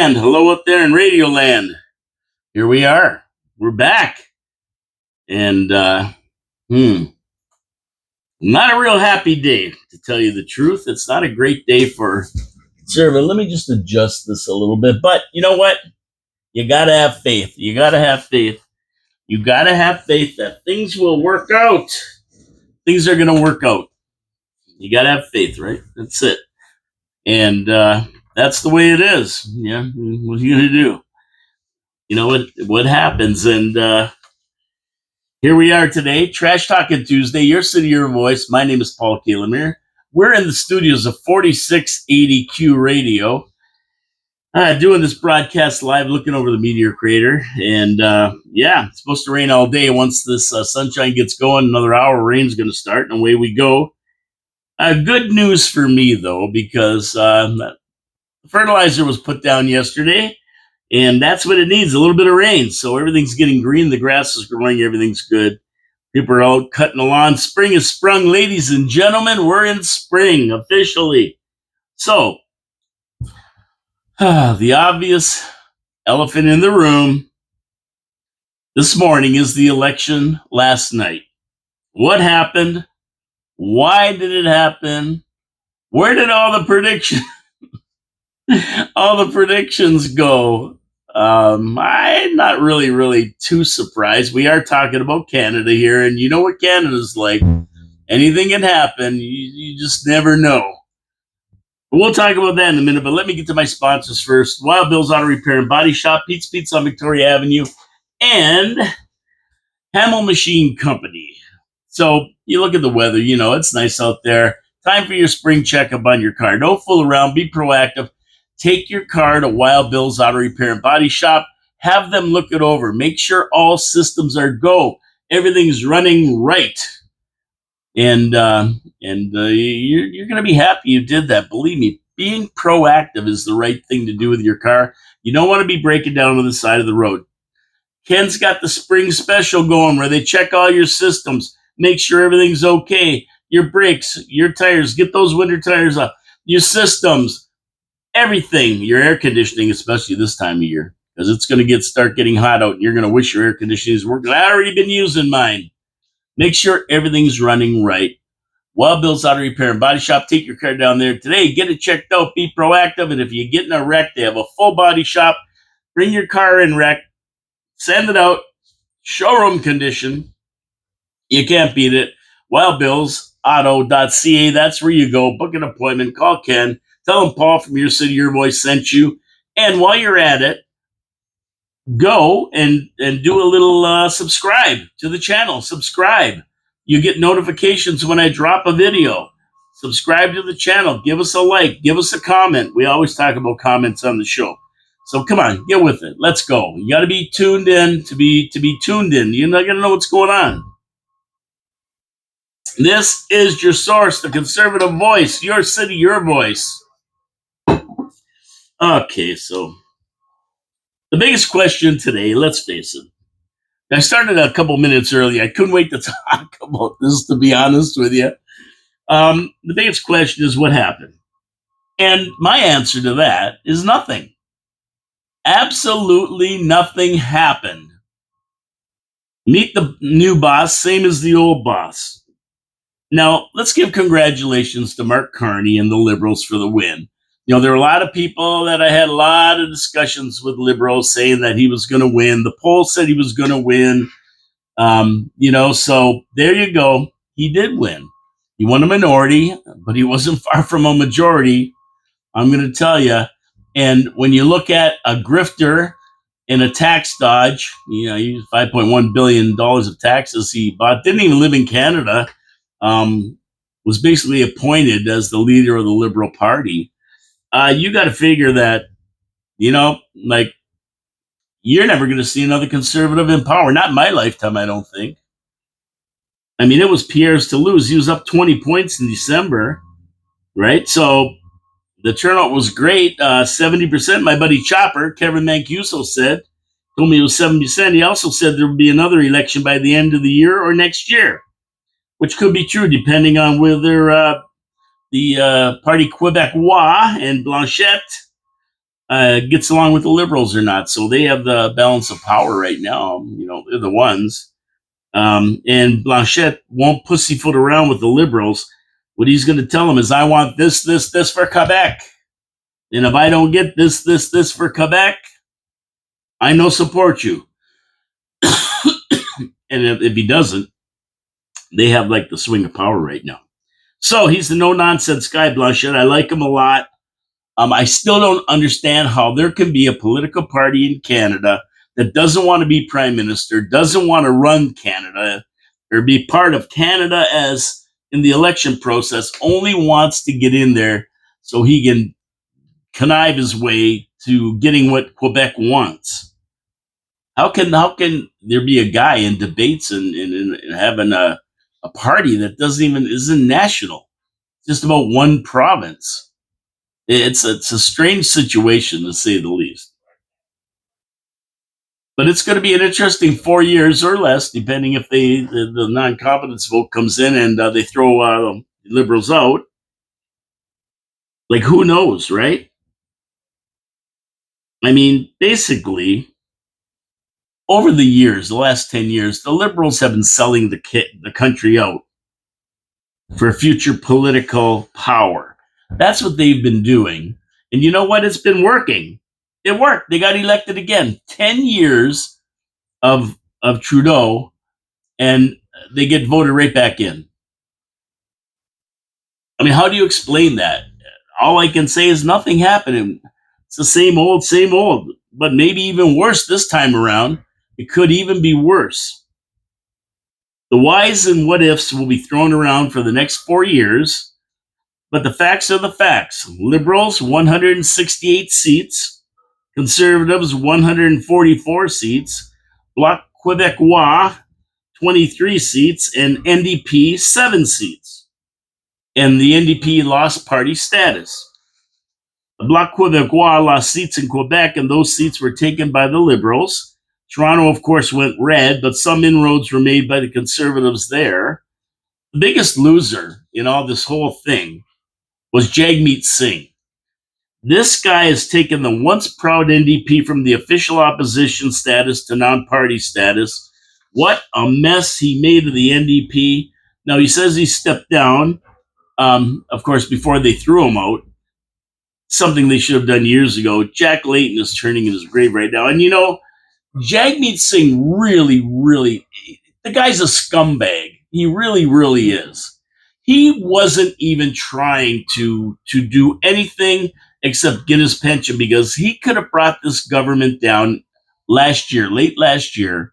And hello up there in Radio Land. Here we are. We're back. And not a real happy day, to tell you the truth. It's not a great day for serving. Let me just adjust this a little bit. But you know what? You gotta have faith. You gotta have faith. You gotta have faith that things will work out. Things are gonna work out. You gotta have faith, right? That's it. And that's the way it is. Yeah. What are you gonna do? You know what happens, and here we are today, Trash Talking Tuesday, your city, your voice. My name is Paul Kalemir. We're in the studios of 4680Q Radio, doing this broadcast live, looking over the Meteor Crater, and it's supposed to rain all day. Once this sunshine gets going, another hour of rain's going to start, and away we go. Good news for me, though, because fertilizer was put down yesterday. And that's what it needs, a little bit of rain. So everything's getting green. The grass is growing. Everything's good. People are out cutting the lawn. Spring has sprung. Ladies and gentlemen, we're in spring officially. So the obvious elephant in the room this morning is the election last night. What happened? Why did it happen? Where did all the predictions go? I'm not really too surprised. We are talking about Canada here, and you know what Canada's like. Anything can happen. You just never know. But we'll talk about that in a minute, but let me get to my sponsors first. Wild Bill's Auto Repair and Body Shop, Pete's Pizza on Victoria Avenue, and Hamel Machine Company. So you look at the weather, it's nice out there. Time for your spring checkup on your car. Don't fool around. Be proactive. Take your car to Wild Bill's Auto Repair and Body Shop. Have them look it over. Make sure all systems are go. Everything's running right. And you're going to be happy you did that. Believe me, being proactive is the right thing to do with your car. You don't want to be breaking down on the side of the road. Ken's got the spring special going where they check all your systems, make sure everything's okay. Your brakes, your tires, get those winter tires up. Your systems. Everything, your air conditioning, especially this time of year, because it's going to start getting hot out, and you're going to wish your air conditioning is working. I've already been using mine. Make sure everything's running right. Wild Bill's Auto Repair and Body Shop. Take your car down there today. Get it checked out. Be proactive. And if you get in a wreck, they have a full body shop. Bring your car in wreck. Send it out. Showroom condition. You can't beat it. WildBillsAuto.ca. That's where you go. Book an appointment. Call Ken. Tell them Paul from Your City, Your Voice sent you. And while you're at it, go and do a little subscribe to the channel. Subscribe. You get notifications when I drop a video. Subscribe to the channel. Give us a like. Give us a comment. We always talk about comments on the show. So come on, get with it. Let's go. You got to be tuned in to be tuned in. You're not going to know what's going on. This is your source, the conservative voice. Your city, your voice. Okay, so the biggest question today, let's face it. I started a couple minutes early. I couldn't wait to talk about this, to be honest with you. The biggest question is what happened? And my answer to that is nothing. Absolutely nothing happened. Meet the new boss, same as the old boss. Now, let's give congratulations to Mark Carney and the Liberals for the win. There were a lot of people that I had a lot of discussions with Liberals saying that he was going to win. The poll said he was going to win. So there you go. He did win. He won a minority, but he wasn't far from a majority. I'm going to tell you. And when you look at a grifter in a tax dodge, he $5.1 billion of taxes he bought, didn't even live in Canada, was basically appointed as the leader of the Liberal Party. You got to figure that, you're never going to see another conservative in power. Not in my lifetime, I don't think. I mean, it was Pierre's to lose. He was up 20 points in December, right? So the turnout was great. 70%. My buddy Chopper, Kevin Mancuso, told me it was 70%. He also said there would be another election by the end of the year or next year, which could be true depending on whether the Parti Québécois and Blanchette gets along with the liberals or not. So they have the balance of power right now. They're the ones. And Blanchette won't pussyfoot around with the liberals. What he's going to tell them is, I want this for Quebec. And if I don't get this for Quebec, I no support you. And if he doesn't, they have like the swing of power right now. So he's the no nonsense guy, Blanchette. I like him a lot. I still don't understand how there can be a political party in Canada that doesn't want to be prime minister, doesn't want to run Canada or be part of Canada as in the election process, only wants to get in there so he can connive his way to getting what Quebec wants. How can there be a guy in debates and having a party that doesn't even isn't national, just about one province? It's a strange situation to say the least. But it's going to be an interesting 4 years or less, depending if the non-confidence vote comes in and they throw liberals out. Like, who knows, right? I mean, basically, over the years, the last 10 years, the liberals have been selling the country out for future political power. That's what they've been doing, and you know what? It's been working. It worked. They got elected again. 10 years of Trudeau, and they get voted right back in. I mean, how do you explain that? All I can say is nothing happening. It's the same old, but maybe even worse this time around. It could even be worse. The whys and what ifs will be thrown around for the next 4 years, but the facts are the facts. Liberals, 168 seats. Conservatives, 144 seats. Bloc Québécois, 23 seats. And NDP, 7 seats. And the NDP lost party status. The Bloc Québécois lost seats in Quebec, and those seats were taken by the Liberals. Toronto, of course, went red, but some inroads were made by the Conservatives there. The biggest loser in all this whole thing was Jagmeet Singh. This guy has taken the once proud NDP from the official opposition status to non-party status. What a mess he made of the NDP. Now, he says he stepped down, of course, before they threw him out. Something they should have done years ago. Jack Layton is turning in his grave right now. And Jagmeet Singh really, the guy's a scumbag. He really is. He wasn't even trying to do anything except get his pension, because he could have brought this government down late last year.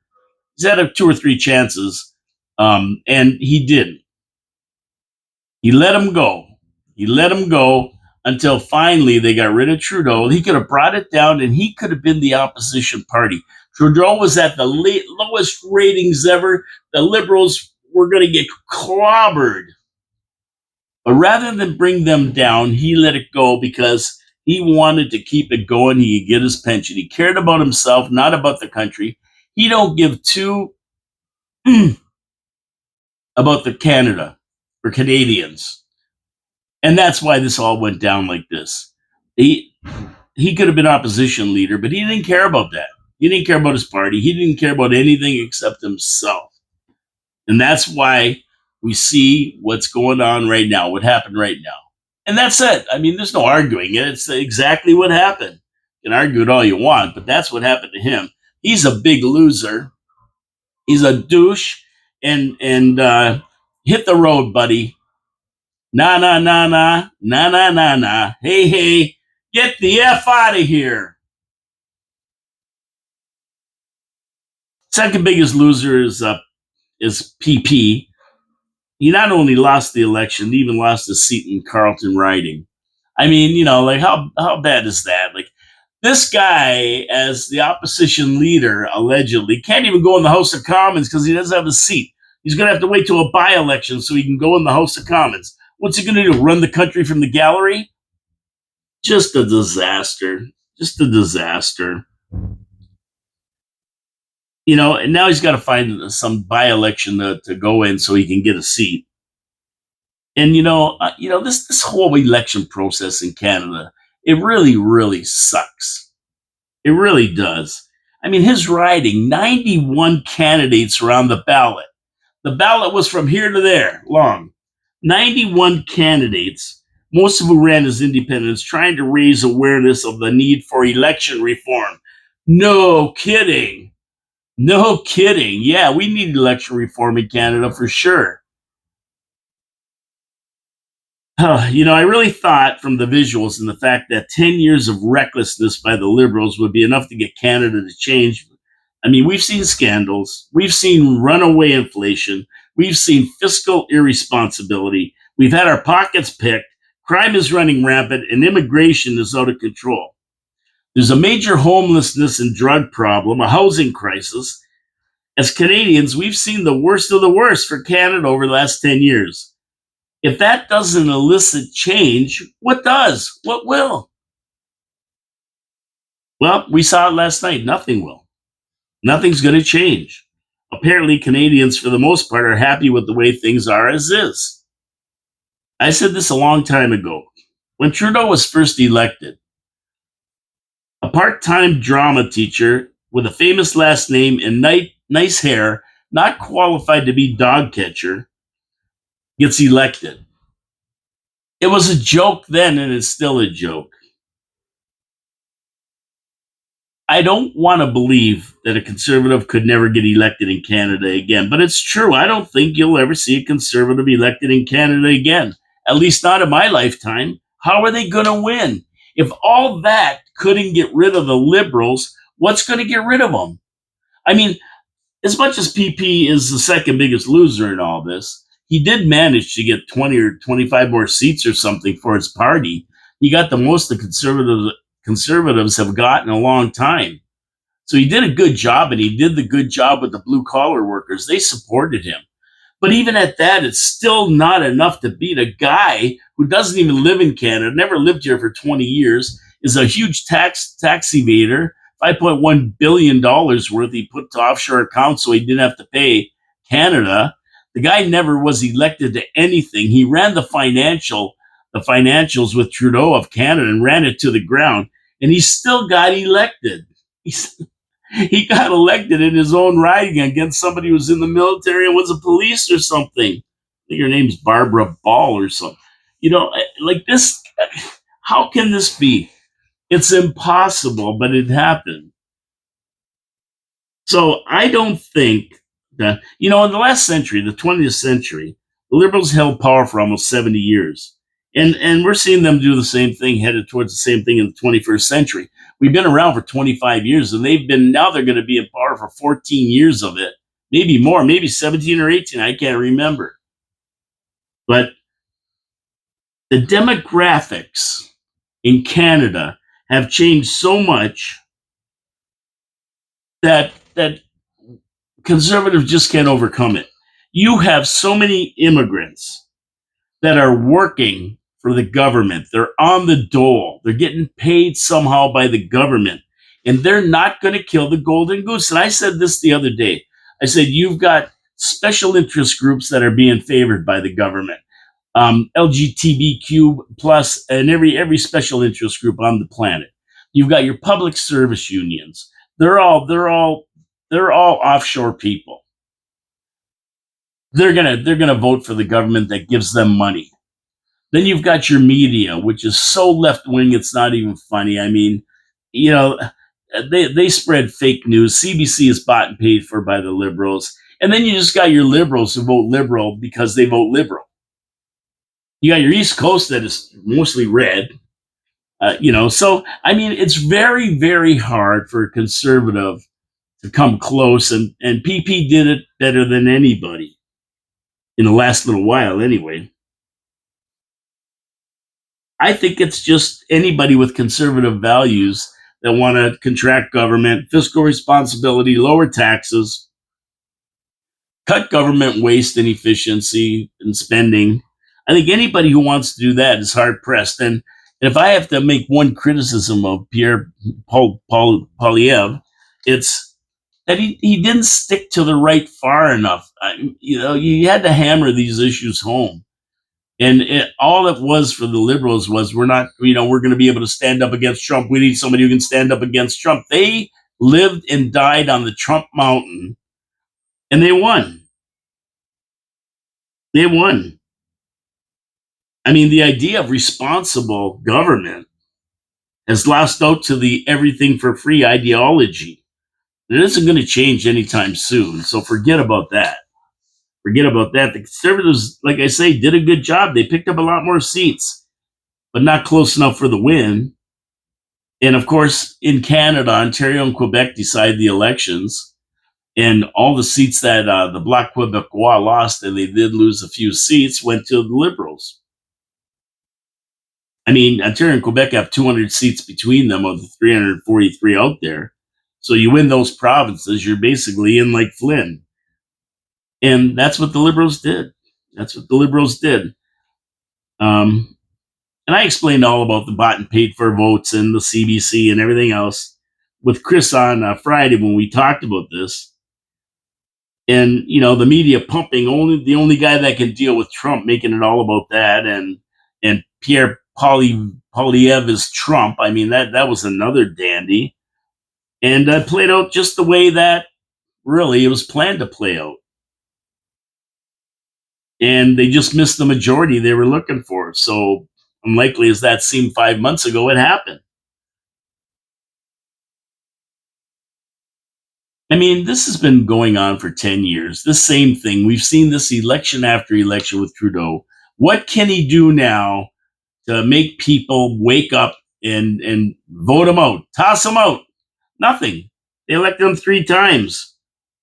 He's had 2 or 3 chances, and he didn't. He let him go. He let him go until finally they got rid of Trudeau. He could have brought it down, and he could have been the opposition party. Trudeau was at the lowest ratings ever. The Liberals were going to get clobbered. But rather than bring them down, he let it go because he wanted to keep it going. He could get his pension. He cared about himself, not about the country. He don't give two about the Canada or Canadians. And that's why this all went down like this. He could have been opposition leader, but he didn't care about that. He didn't care about his party. He didn't care about anything except himself. And that's why we see what's going on right now, what happened right now. And that's it. I mean, there's no arguing it. It's exactly what happened. You can argue it all you want, but that's what happened to him. He's a big loser. He's a douche. And hit the road, buddy. Nah. Hey, get the F out of here. Second biggest loser is PP. He not only lost the election, he even lost a seat in Carleton riding. I mean, like how bad is that? Like, this guy, as the opposition leader, allegedly can't even go in the House of Commons because he doesn't have a seat. He's going to have to wait till a by-election so he can go in the House of Commons. What's he going to do? Run the country from the gallery? Just a disaster. Just a disaster. And now he's got to find some by-election to go in so he can get a seat. And this whole election process in Canada, It really, really sucks. It really does. I mean, his riding, 91 candidates were on the ballot. The ballot was from here to there long. 91 candidates, most of who ran as independents, trying to raise awareness of the need for election reform. No kidding. No kidding. Yeah, we need election reform in Canada for sure. I really thought from the visuals and the fact that 10 years of recklessness by the Liberals would be enough to get Canada to change. I mean, we've seen scandals, we've seen runaway inflation, we've seen fiscal irresponsibility, we've had our pockets picked, crime is running rampant, and immigration is out of control. There's a major homelessness and drug problem, a housing crisis. As Canadians, we've seen the worst of the worst for Canada over the last 10 years. If that doesn't elicit change, what does? What will? Well, we saw it last night. Nothing will. Nothing's going to change. Apparently, Canadians, for the most part, are happy with the way things are as is. I said this a long time ago. When Trudeau was first elected, a part time drama teacher with a famous last name and nice hair, not qualified to be dog catcher, gets elected. It was a joke then, and it's still a joke. I don't want to believe that a conservative could never get elected in Canada again, but it's true. I don't think you'll ever see a conservative elected in Canada again, at least not in my lifetime. How are they going to win? If all that couldn't get rid of the Liberals, what's going to get rid of them? I mean, as much as PP is the second biggest loser in all this, he did manage to get 20 or 25 more seats or something for his party. He got the most the conservatives have gotten in a long time. So he did a good job, and he did the good job with the blue collar workers. They supported him. But even at that, it's still not enough to beat a guy who doesn't even live in Canada, never lived here for 20 years, is a huge tax evader, $5.1 billion worth he put to offshore accounts so he didn't have to pay Canada. The guy never was elected to anything. He ran the financials with Trudeau of Canada and ran it to the ground, and he still got elected. He got elected in his own riding against somebody who was in the military and was a police or something. I think her name's Barbara Ball or something. Like this, how can this be? It's impossible, but it happened. So I don't think that, in the last century, the 20th century, the Liberals held power for almost 70 years. And we're seeing them do the same thing, headed towards the same thing in the 21st century. We've been around for 25 years, and now they're going to be in power for 14 years of it, maybe more, maybe 17 or 18. I can't remember. But the demographics in Canada have changed so much that conservatives just can't overcome it. You have so many immigrants that are working for the government. They're on the dole. They're getting paid somehow by the government, and they're not going to kill the golden goose. And I said this the other day. I said, you've got special interest groups that are being favored by the government, LGBTQ plus, and every special interest group on the planet. You've got your public service unions. They're all offshore people. They're gonna vote for the government that gives them money. Then you've got your media, which is so left wing it's not even funny. I mean, they spread fake news. CBC is bought and paid for by the Liberals, and then you just got your liberals who vote liberal because they vote liberal. You got your East Coast that is mostly red. So I mean, it's very, very hard for a conservative to come close, and PP did it better than anybody in the last little while, anyway. I think it's just anybody with conservative values that want to contract government, fiscal responsibility, lower taxes, cut government waste and efficiency and spending. I think anybody who wants to do that is hard pressed. And if I have to make one criticism of Pierre Poilievre, it's that he didn't stick to the right far enough. You had to hammer these issues home. And all it was for the liberals was we're not, we're going to be able to stand up against Trump. We need somebody who can stand up against Trump. They lived and died on the Trump mountain, and they won. They won. I mean, the idea of responsible government has lost out to the everything for free ideology. It isn't going to change anytime soon. So forget about that. Forget about that. The conservatives, like I say, did a good job. They picked up a lot more seats, but not close enough for the win. And of course, in Canada, Ontario and Quebec decide the elections. And all the seats that the Bloc Québécois lost, and they did lose a few seats, went to the Liberals. I mean, Ontario and Quebec have 200 seats between them of the 343 out there. So you win those provinces, you're basically in like Flynn. And that's what the Liberals did. That's what the Liberals did. Um, and I explained all about the bought and paid for votes and the CBC and everything else with Chris on Friday when we talked about this. And the media pumping the only guy that can deal with Trump, making it all about that, and Pierre Poilievre is Trump. I mean that was another dandy, and played out just the way that really it was planned to play out. And they just missed the majority they were looking for. So unlikely as that seemed 5 months ago, it happened. I mean, this has been going on for 10 years. The same thing. We've seen this election after election with Trudeau. What can he do now to make people wake up and vote him out, toss him out? Nothing. They elected him 3 times.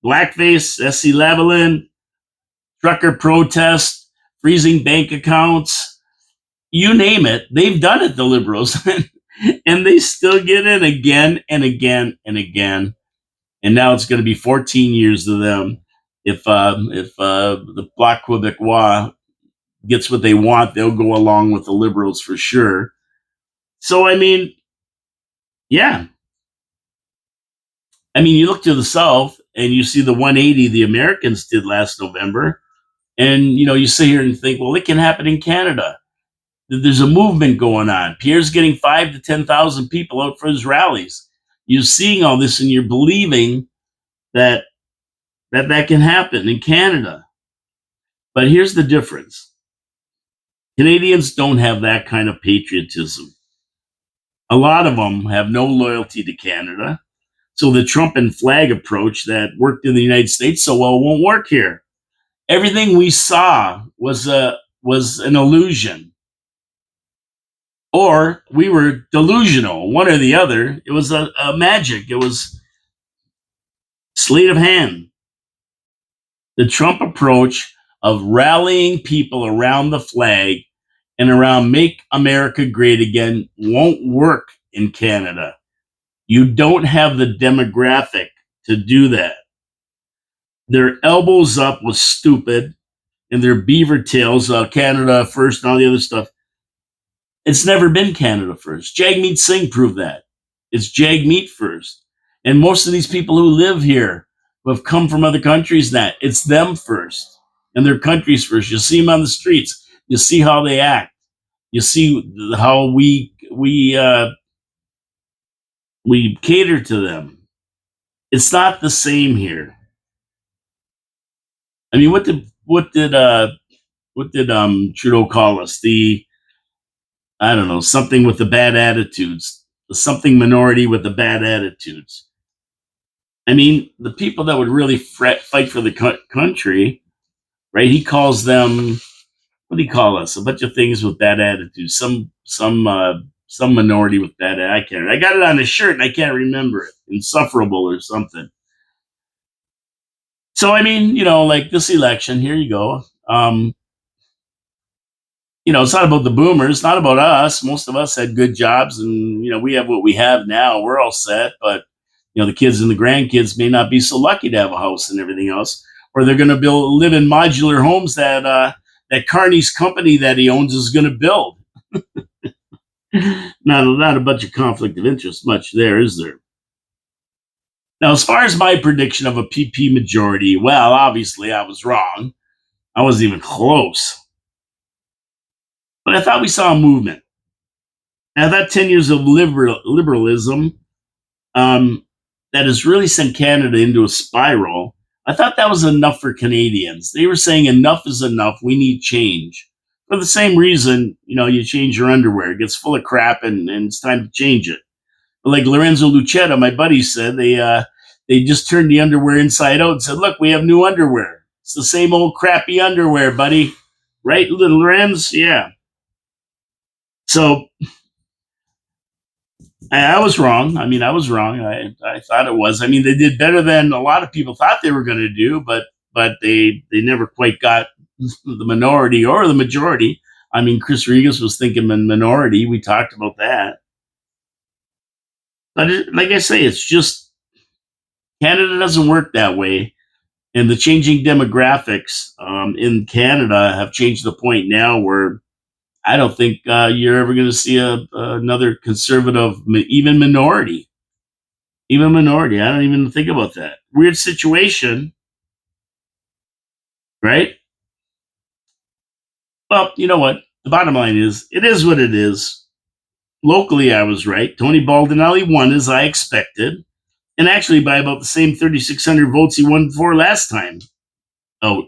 Blackface, SC Lavalin, trucker protest, freezing bank accounts, you name it. They've done it, the Liberals. And they still get in again and again and again. And now it's going to be 14 years to them. If the Bloc Québécois gets what they want, they'll go along with the Liberals for sure. So, I mean, yeah. I mean, you look to the South and you see the 180 the Americans did last November. And, you sit here and think, well, it can happen in Canada. There's a movement going on. Pierre's getting 5 to 10,000 people out for his rallies. You're seeing all this and you're believing that that can happen in Canada. But here's the difference. Canadians don't have that kind of patriotism. A lot of them have no loyalty to Canada. So the Trump and flag approach that worked in the United States so well won't work here. Everything we saw was an illusion. Or we were delusional, one or the other. It was a magic. It was sleight of hand. The Trump approach of rallying people around the flag and around Make America Great Again won't work in Canada. You don't have the demographic to do that. Their elbows up was stupid, and their beaver tails, Canada first and all the other stuff. It's never been Canada first. Jagmeet Singh proved that. It's Jagmeet first. And most of these people who live here, who have come from other countries, that it's them first and their countries first. You see them on the streets. You see how they act. You see how we cater to them. It's not the same here. I mean, what did Trudeau call us? The I don't know, something with the bad attitudes, something minority with the bad attitudes. I mean, the people that would really fight for the country, right? He calls them, what do you call us? A bunch of things with bad attitudes. Some minority with bad. I got it on a shirt and I can't remember it. Insufferable or something. So I mean, like this election. Here you go. It's not about the boomers, it's not about us. Most of us had good jobs and, we have what we have now. We're all set. But, the kids and the grandkids may not be so lucky to have a house and everything else, or they're going to live in modular homes that Carney's company that he owns is going to build. Not a bunch of conflict of interest much there, is there? Now, as far as my prediction of a PP majority, well, obviously I was wrong. I wasn't even close. But I thought we saw a movement. Now, that 10 years of liberalism um, that has really sent Canada into a spiral, I thought that was enough for Canadians. They were saying enough is enough. We need change. For the same reason, you change your underwear. It gets full of crap and it's time to change it. Like Lorenzo Lucetta, my buddy said, they just turned the underwear inside out and said, "Look, we have new underwear. It's the same old crappy underwear, buddy." Right, little Lorenz? Yeah. So I was wrong. I mean, I was wrong. I thought it was. I mean, they did better than a lot of people thought they were going to do, but they never quite got the minority or the majority. I mean, Chris Regas was thinking minority. We talked about that. But like I say, it's just Canada doesn't work that way. And the changing demographics in Canada have changed to the point now where I don't think you're ever going to see another conservative, even minority. Even minority. I don't even think about that. Weird situation, right? Well, you know what? The bottom line is, it is what it is. Locally, I was right. Tony Baldinelli won as I expected, and actually by about the same 3,600 votes he won for last time out.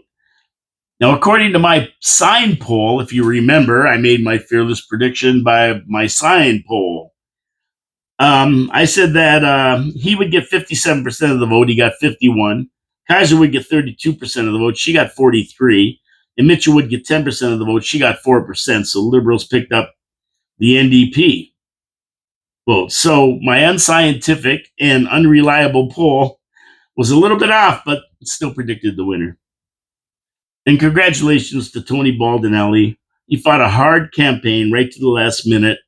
Now, according to my sign poll, if you remember, I made my fearless prediction by my sign poll. I said that he would get 57% of the vote. He got 51. Kaiser would get 32% of the vote. She got 43. And Mitchell would get 10% of the vote. She got 4%. So Liberals picked up the NDP vote. So my unscientific and unreliable poll was a little bit off, but still predicted the winner. And congratulations to Tony Baldinelli. He fought a hard campaign right to the last minute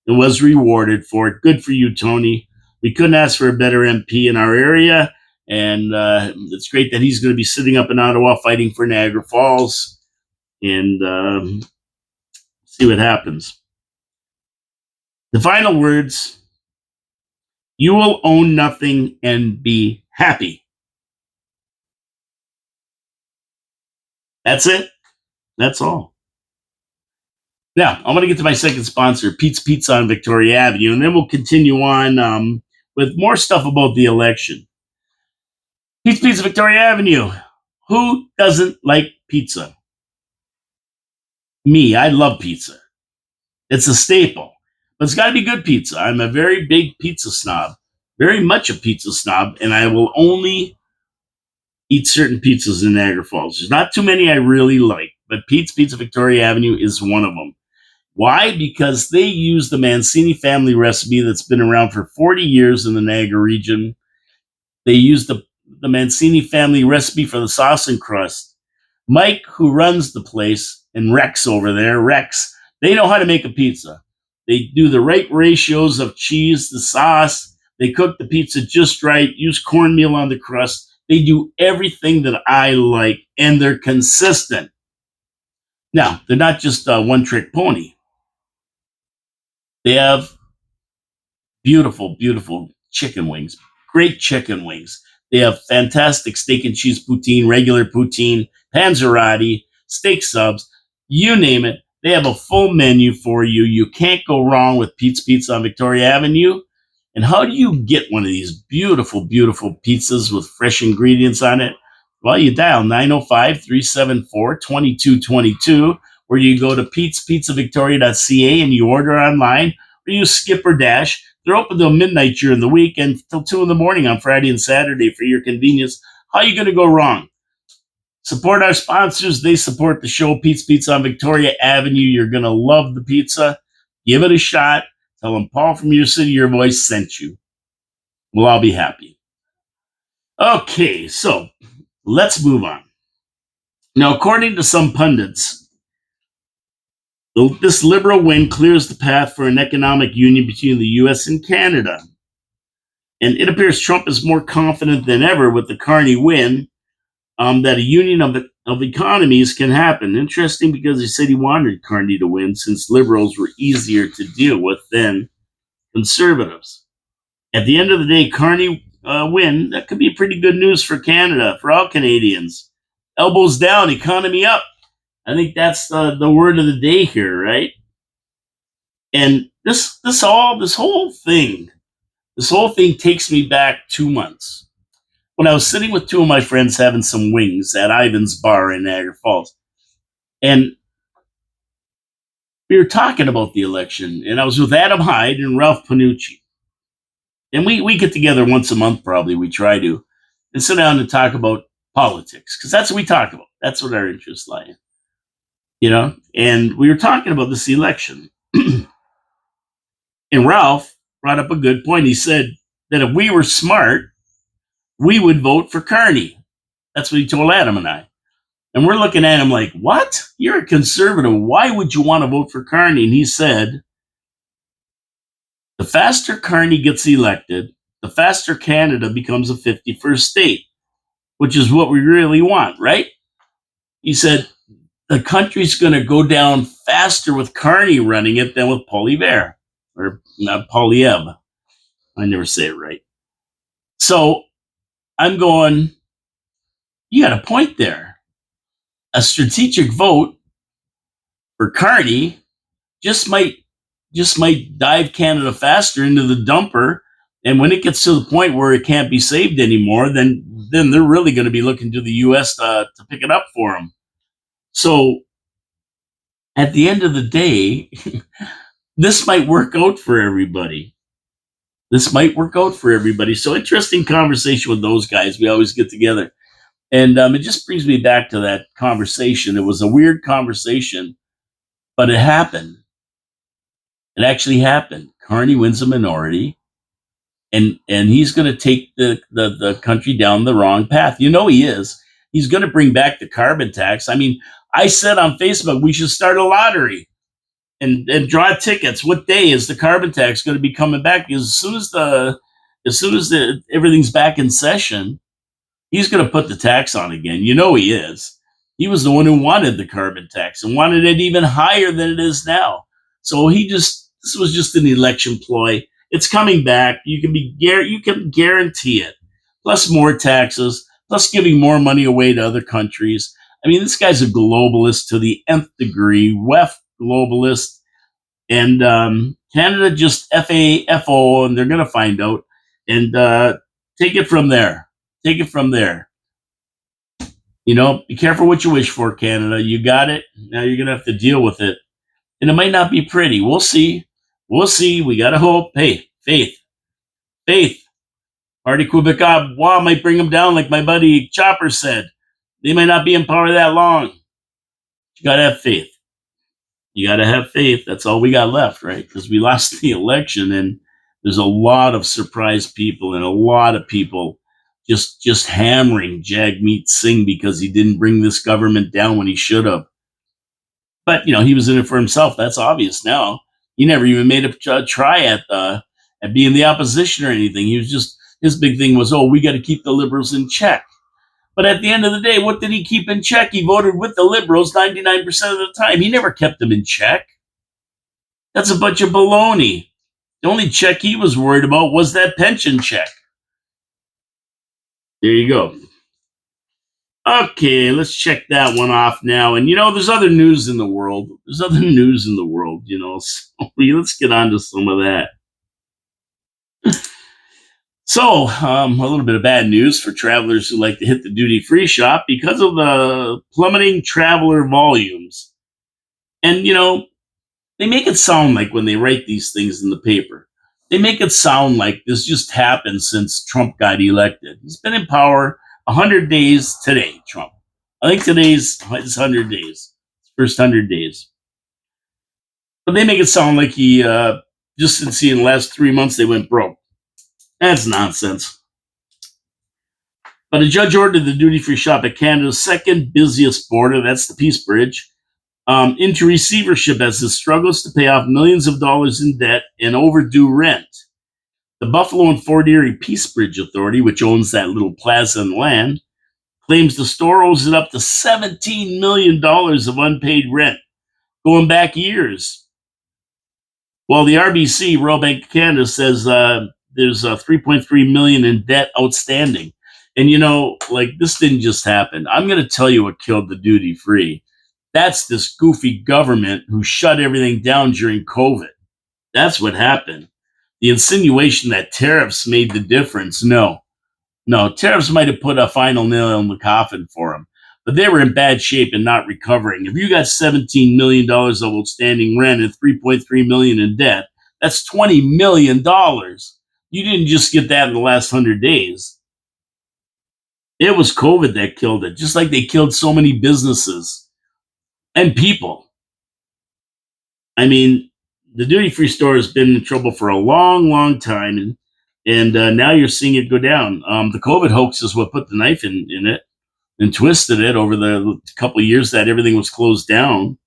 and was rewarded for it. Good for you, Tony. We couldn't ask for a better MP in our area, and it's great that he's going to be sitting up in Ottawa fighting for Niagara Falls, and see what happens. The final words: you will own nothing and be happy. That's it. That's all. Now, I'm going to get to my second sponsor, Pete's Pizza on Victoria Avenue, and then we'll continue on with more stuff about the election. Pete's Pizza, Victoria Avenue. Who doesn't like pizza? Me, I love pizza. It's a staple, but it's got to be good pizza. I'm a very big pizza snob, very much a pizza snob, and I will only eat certain pizzas in Niagara Falls. There's not too many I really like, but Pete's Pizza, Victoria Avenue is one of them. Why? Because they use the Mancini family recipe that's been around for 40 years in the Niagara region. They use the Mancini family recipe for the sauce and crust. Mike, who runs the place, and Rex over there, they know how to make a pizza. They do the right ratios of cheese, the sauce. They cook the pizza just right, use cornmeal on the crust. They do everything that I like, and they're consistent. Now, they're not just a one-trick pony. They have beautiful, beautiful chicken wings, great chicken wings. They have fantastic steak and cheese poutine, regular poutine, panzerotti, steak subs, you name it. They have a full menu for you. You can't go wrong with Pete's Pizza on Victoria Avenue. And how do you get one of these beautiful, beautiful pizzas with fresh ingredients on it? Well, you dial 905-374-2222, or you go to petespizzavictoria.ca and you order online, or you skip or dash. They're open till midnight during the week and till 2 in the morning on Friday and Saturday for your convenience. How are you going to go wrong? Support our sponsors. They support the show, Pete's Pizza on Victoria Avenue. You're going to love the pizza. Give it a shot. Tell them Paul from Your City, Your Voice sent you. We'll all be happy. Okay, so let's move on. Now, according to some pundits, this Liberal win clears the path for an economic union between the U.S. and Canada. And it appears Trump is more confident than ever with the Carney win that a union of economies can happen. Interesting, because he said he wanted Carney to win since Liberals were easier to deal with than Conservatives. At the end of the day, Carney win, that could be pretty good news for Canada, for all Canadians. Elbows down, economy up. I think that's the word of the day here, right? And this whole thing takes me back 2 months when I was sitting with two of my friends having some wings at Ivan's Bar in Niagara Falls, and we were talking about the election. And I was with Adam Hyde and Ralph Panucci, and we get together once a month, probably. We try to and sit down and talk about politics because that's what we talk about. That's what our interests lie in, you know. And we were talking about this election, and Ralph brought up a good point. He said that if we were smart, we would vote for Carney. That's what he told Adam and I. And we're looking at him like, what? You're a conservative. Why would you want to vote for Carney? And he said, the faster Carney gets elected, the faster Canada becomes a 51st state, which is what we really want, right? He said, the country's going to go down faster with Carney running it than with Poilievre, or not Poilievre. I never say it right. So I'm going, you got a point there. A strategic vote for Carney just might dive Canada faster into the dumper. And when it gets to the point where it can't be saved anymore, then they're really going to be looking to the U.S. to pick it up for them. So at the end of the day, this might work out for everybody. So interesting conversation with those guys. We always get together. And it just brings me back to that conversation. It was a weird conversation, but it happened. It actually happened. Carney wins a minority, and he's going to take the country down the wrong path. You know he is. He's going to bring back the carbon tax. I mean, I said on Facebook we should start a lottery and draw tickets. What day is the carbon tax going to be coming back? Because as soon as everything's back in session, he's going to put the tax on again. You know he is. He was the one who wanted the carbon tax and wanted it even higher than it is now. So this was just an election ploy. It's coming back. You can guarantee it. Plus more taxes, plus giving more money away to other countries. I mean, this guy's a globalist to the nth degree, WEF globalist. And Canada just FAFO, and they're going to find out. And take it from there. You know, be careful what you wish for, Canada. You got it. Now you're going to have to deal with it. And it might not be pretty. We'll see. We got to hope. Hey, faith. Party Quebecois might bring them down, like my buddy Chopper said. They might not be in power that long. You got to have faith. That's all we got left, right? Because we lost the election, and there's a lot of surprised people and a lot of people just hammering Jagmeet Singh because he didn't bring this government down when he should have. But, you know, he was in it for himself. That's obvious now. He never even made a try at being the opposition or anything. He was just, his big thing was, we got to keep the Liberals in check. But at the end of the day, what did he keep in check? He voted with the Liberals 99% of the time. He never kept them in check. That's a bunch of baloney. The only check he was worried about was that pension check. There you go. Okay, let's check that one off now. And, you know, there's other news in the world. You know, so let's get on to some of that. So, a little bit of bad news for travelers who like to hit the duty-free shop because of the plummeting traveler volumes. And, you know, they make it sound like when they write these things in the paper, they make it sound like this just happened since Trump got elected. He's been in power 100 days today, Trump. I think today's his 100 days, first 100 days. But they make it sound like he, just since in the last 3 months, they went broke. That's nonsense. But a judge ordered the duty-free shop at Canada's second busiest border, that's the Peace Bridge, into receivership as it struggles to pay off millions of dollars in debt and overdue rent. The Buffalo and Fort Erie Peace Bridge Authority, which owns that little plaza and land, claims the store owes it up to $17 million of unpaid rent, going back years. While the RBC, Royal Bank of Canada, says there's $3.3 million in debt outstanding. And, you know, like, this didn't just happen. I'm going to tell you what killed the duty free. That's this goofy government who shut everything down during COVID. That's what happened. The insinuation that tariffs made the difference, no. No, tariffs might have put a final nail in the coffin for them, but they were in bad shape and not recovering. If you got $17 million of outstanding rent and 3.3 million in debt, that's $20 million. You didn't just get that in the last 100 days. It was COVID that killed it, just like they killed so many businesses and people. I mean, the duty free store has been in trouble for a long, long time, and now you're seeing it go down. The COVID hoax is what put the knife in it and twisted it over the couple of years that everything was closed down.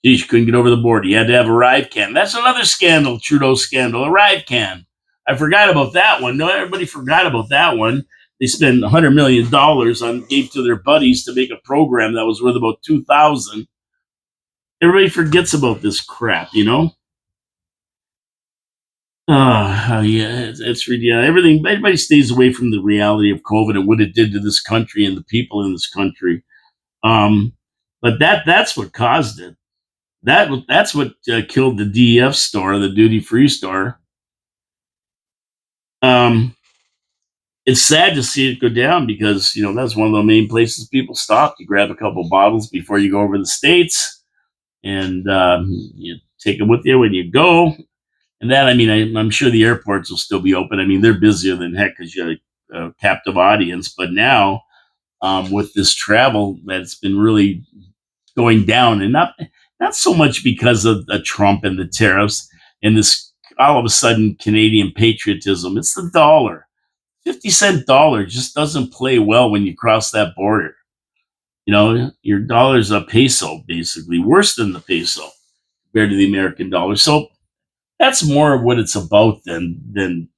Geez, you couldn't get over the border. You had to have a Arrive can. That's another scandal, Trudeau scandal, Arrive can. I forgot about that one. No, everybody forgot about that one. They spent $100 million on gave to their buddies to make a program that was worth about 2,000. Everybody forgets about this crap, you know. Yeah, it's really everything. Everybody stays away from the reality of COVID and what it did to this country and the people in this country. Um, but that's what caused it. That's what killed the DEF store, the duty free store. Um, it's sad to see it go down because that's one of the main places people stop. You grab a couple bottles before you go over the states, and you take them with you when you go. And that, I mean, I'm sure the airports will still be open. I mean, they're busier than heck because you have a captive audience. But now, with this travel, that's been really going down, and not so much because of Trump and the tariffs and this all of a sudden Canadian patriotism. It's the dollar. 50-cent dollar just doesn't play well when you cross that border. Your dollar's a peso, basically, worse than the peso compared to the American dollar. So that's more of what it's about than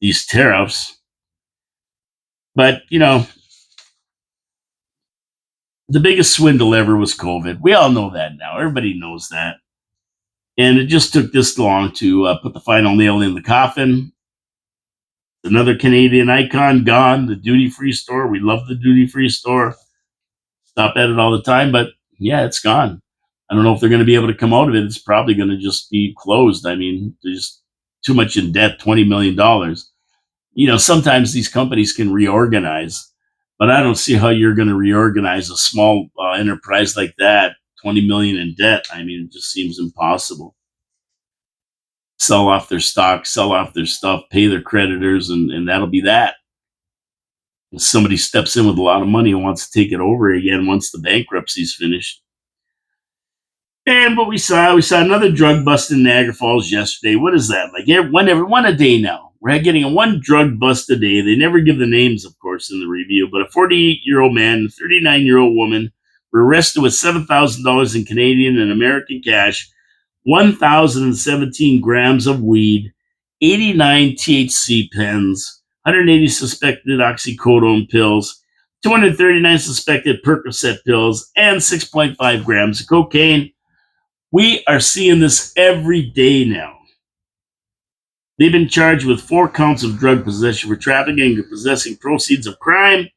these tariffs. But the biggest swindle ever was COVID. We all know that now. Everybody knows that. And it just took this long to put the final nail in the coffin. Another Canadian icon gone. The duty free store. We love the duty free store. Stop at it all the time, but yeah, it's gone. I don't know if they're going to be able to come out of it. It's probably going to just be closed. I mean, there's too much in debt. $20 million. Sometimes these companies can reorganize, but I don't see how you're going to reorganize a small enterprise like that. 20 million in debt. I mean, it just seems impossible. Sell off their stock, sell off their stuff, pay their creditors, and that'll be that. If somebody steps in with a lot of money and wants to take it over again once the bankruptcy's finished. And what we saw another drug bust in Niagara Falls yesterday. What is that? Like one a day now. We're getting a one drug bust a day. They never give the names, of course, in the review, but a 48-year-old man and a 39-year-old woman were arrested with $7,000 in Canadian and American cash, 1,017 grams of weed, 89 THC pens, 180 suspected oxycodone pills, 239 suspected Percocet pills, and 6.5 grams of cocaine. We are seeing this every day now. They've been charged with 4 counts of drug possession for trafficking and possessing proceeds of crime.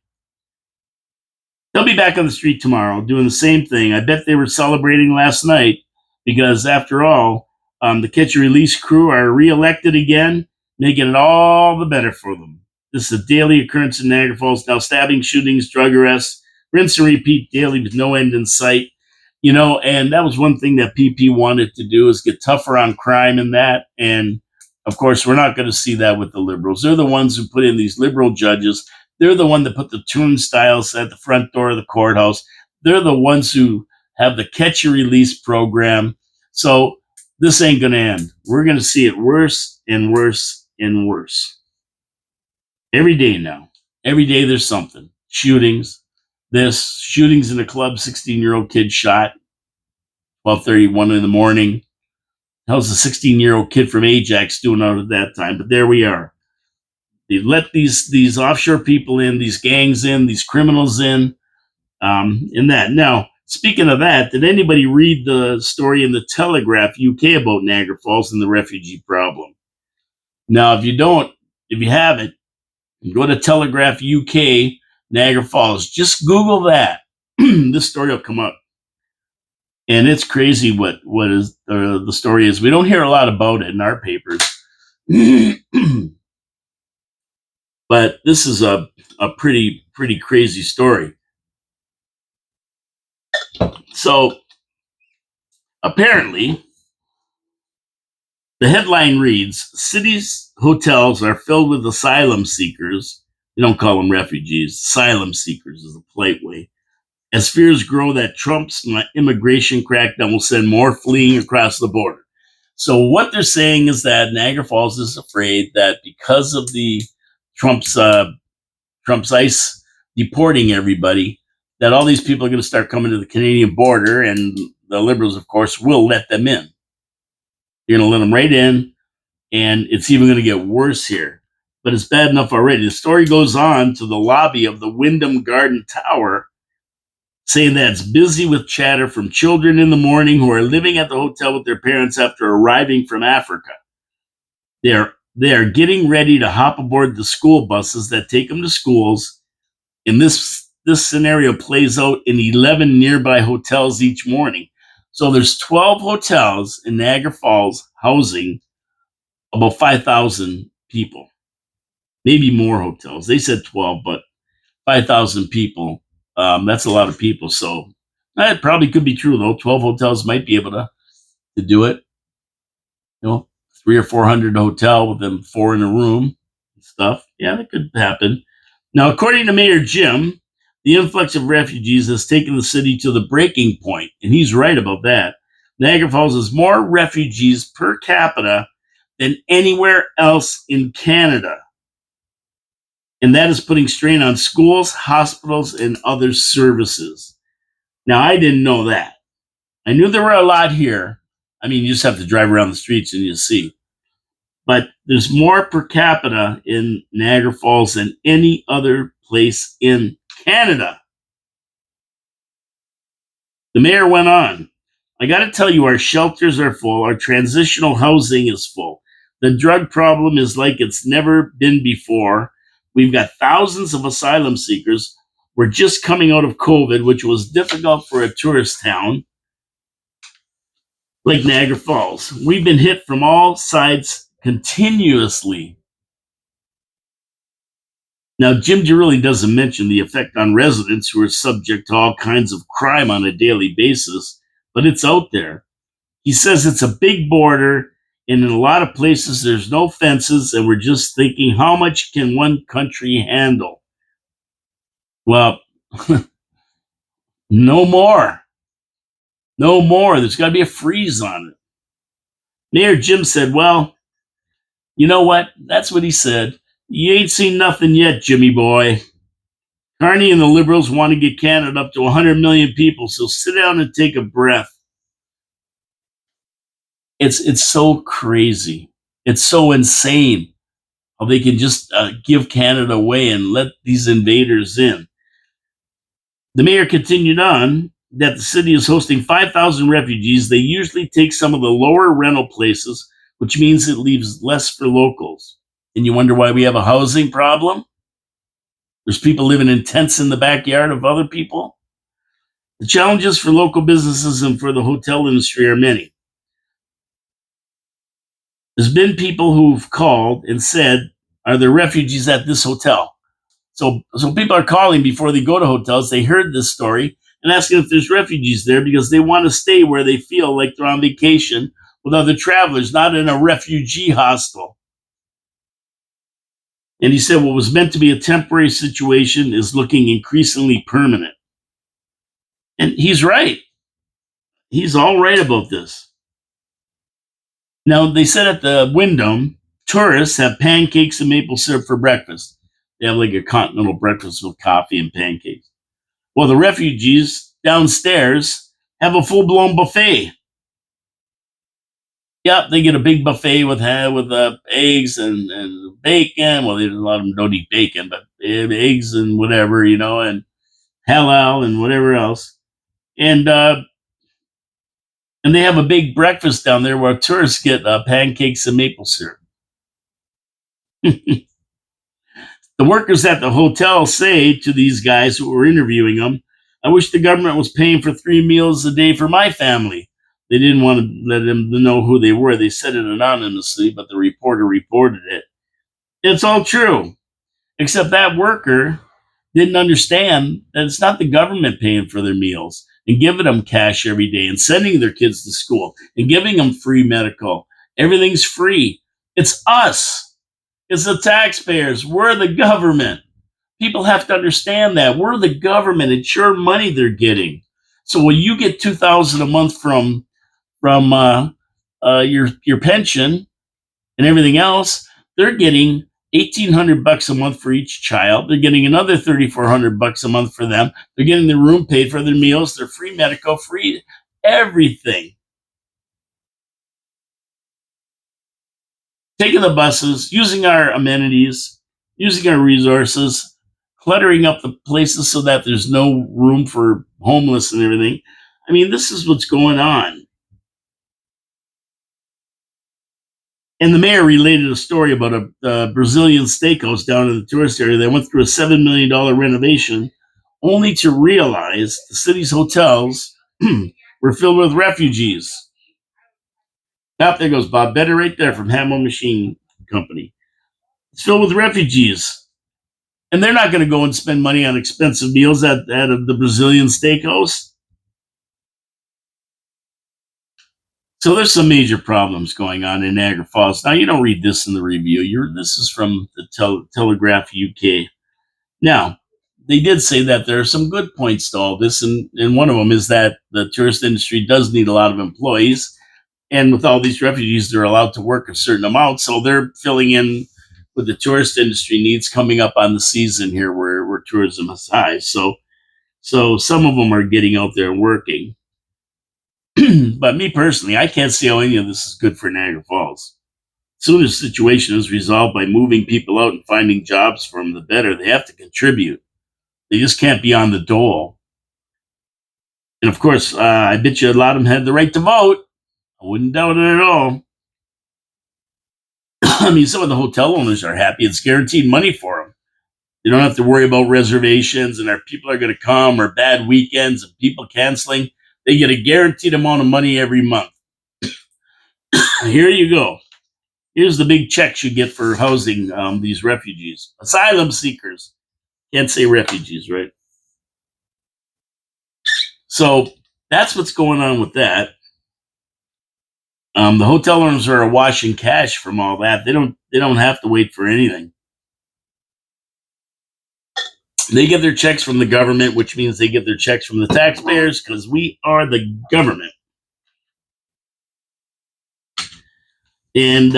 They'll be back on the street tomorrow doing the same thing. I bet they were celebrating last night because, after all, the catch and release crew are reelected again, making it all the better for them. This is a daily occurrence in Niagara Falls now. Stabbing, shootings, drug arrests, rinse and repeat daily with no end in sight. And that was one thing that PP wanted to do is get tougher on crime and that. And of course, we're not going to see that with the liberals. They're the ones who put in these liberal judges. They're the one that put the turnstiles at the front door of the courthouse. They're the ones who have the catch and release program. So this ain't going to end. We're going to see it worse and worse and worse. Every day now. Every day there's something. Shootings. Shootings in a club, 16-year-old kid shot, 12:31 in the morning. How's a 16-year-old kid from Ajax doing out at that time? But there we are. They let these offshore people in, these gangs in, these criminals in that. Now, speaking of that, did anybody read the story in the Telegraph UK about Niagara Falls and the refugee problem? Now, if you haven't, go to Telegraph UK, Niagara Falls. Just Google that. This story will come up. And it's crazy what is the story is. We don't hear a lot about it in our papers, but this is a pretty crazy story. So apparently, the headline reads: Cities' hotels are filled with asylum seekers. You don't call them refugees. Asylum seekers is a polite way. As fears grow that Trump's immigration crackdown will send more fleeing across the border. So what they're saying is that Niagara Falls is afraid that because of the Trump's Trump's ICE deporting everybody, that all these people are going to start coming to the Canadian border, and the Liberals, of course, will let them in. You're going to let them right in, and it's even going to get worse here. But it's bad enough already. The story goes on to the lobby of the Wyndham Garden Tower, saying that it's busy with chatter from children in the morning who are living at the hotel with their parents after arriving from Africa. They are getting ready to hop aboard the school buses that take them to schools. And this scenario plays out in 11 nearby hotels each morning. So there's 12 hotels in Niagara Falls housing about 5,000 people, maybe more hotels. They said 12, but 5,000 people. That's a lot of people. So that probably could be true, though. 12 hotels might be able to do it. You know, 300 or 400 hotel with them 4 in a room and stuff. Yeah, that could happen. Now, according to Mayor Jim, the influx of refugees has taken the city to the breaking point, and he's right about that. Niagara Falls has more refugees per capita than anywhere else in Canada. And that is putting strain on schools, hospitals, and other services. Now, I didn't know that. I knew there were a lot here. I mean, you just have to drive around the streets and you see. But there's more per capita in Niagara Falls than any other place in Canada. The mayor went on. I got to tell you, our shelters are full. Our transitional housing is full. The drug problem is like it's never been before. We've got thousands of asylum seekers. We're just coming out of COVID, which was difficult for a tourist town like Niagara Falls. We've been hit from all sides continuously. Now, Jim really doesn't mention the effect on residents who are subject to all kinds of crime on a daily basis, but it's out there. He says it's a big border, and in a lot of places there's no fences, and we're just thinking, how much can one country handle? Well, no more. No more. There's got to be a freeze on it. Mayor Jim said, well, you know what? That's what he said. You ain't seen nothing yet, Jimmy boy. Carney and the Liberals want to get Canada up to 100 million people, so sit down and take a breath. It's so crazy. It's so insane how they can just give Canada away and let these invaders in. The mayor continued on that the city is hosting 5,000 refugees. They usually take some of the lower rental places, which means it leaves less for locals. And you wonder why we have a housing problem? There's people living in tents in the backyard of other people. The challenges for local businesses and for the hotel industry are many. There's been people who've called and said, are there refugees at this hotel? So people are calling before they go to hotels. They heard this story and asking if there's refugees there because they want to stay where they feel like they're on vacation with other travelers, not in a refugee hostel. And he said what was meant to be a temporary situation is looking increasingly permanent. And he's right. He's all right about this. Now, they said at the Wyndham, tourists have pancakes and maple syrup for breakfast. They have like a continental breakfast with coffee and pancakes. Well, the refugees downstairs have a full-blown buffet. Yep, they get a big buffet with eggs and bacon. Well, a lot of them don't eat bacon, but they have eggs and whatever, and halal and whatever else. And they have a big breakfast down there where tourists get pancakes and maple syrup. The workers at the hotel say to these guys who were interviewing them, I wish the government was paying for 3 meals a day for my family. They didn't want to let them know who they were. They said it anonymously, but the reporter reported it. It's all true, except that worker didn't understand that it's not the government paying for their meals and giving them cash every day and sending their kids to school and giving them free medical. Everything's free. It's us. It's the taxpayers. We're the government. People have to understand that we're the government. It's your money they're getting. So when you get 2,000 a month from your pension and everything else, they're getting 1,800 bucks a month for each child. They're getting another 3,400 bucks a month for them. They're getting their room paid for, their meals, their free medical, free everything. Taking the buses, using our amenities, using our resources, cluttering up the places so that there's no room for homeless and everything. I mean, this is what's going on. And the mayor related a story about a Brazilian steakhouse down in the tourist area that went through a $7 million renovation, only to realize the city's hotels were filled with refugees. Yep, there goes Bob Better right there from Hamel Machine Company. It's filled with refugees. And they're not going to go and spend money on expensive meals at the Brazilian steakhouse. So there's some major problems going on in Niagara Falls. Now, you don't read this in the review. This is from the Telegraph UK. Now, they did say that there are some good points to all this, and one of them is that the tourist industry does need a lot of employees, and with all these refugees, they're allowed to work a certain amount, so they're filling in with the tourist industry needs coming up on the season here where tourism is high. So some of them are getting out there and working. But me personally, I can't see how any of this is good for Niagara Falls. As soon as the situation is resolved by moving people out and finding jobs for them, the better. They have to contribute. They just can't be on the dole. And of course, I bet you a lot of them had the right to vote. I wouldn't doubt it at all. I mean, some of the hotel owners are happy. It's guaranteed money for them. They don't have to worry about reservations and our people are going to come or bad weekends and people canceling. They get a guaranteed amount of money every month. Here you go. Here's the big checks you get for housing these refugees, asylum seekers. Can't say refugees, right? So that's what's going on with that. The hotel owners are awash in cash from all that. They don't have to wait for anything. They get their checks from the government, which means they get their checks from the taxpayers because we are the government. And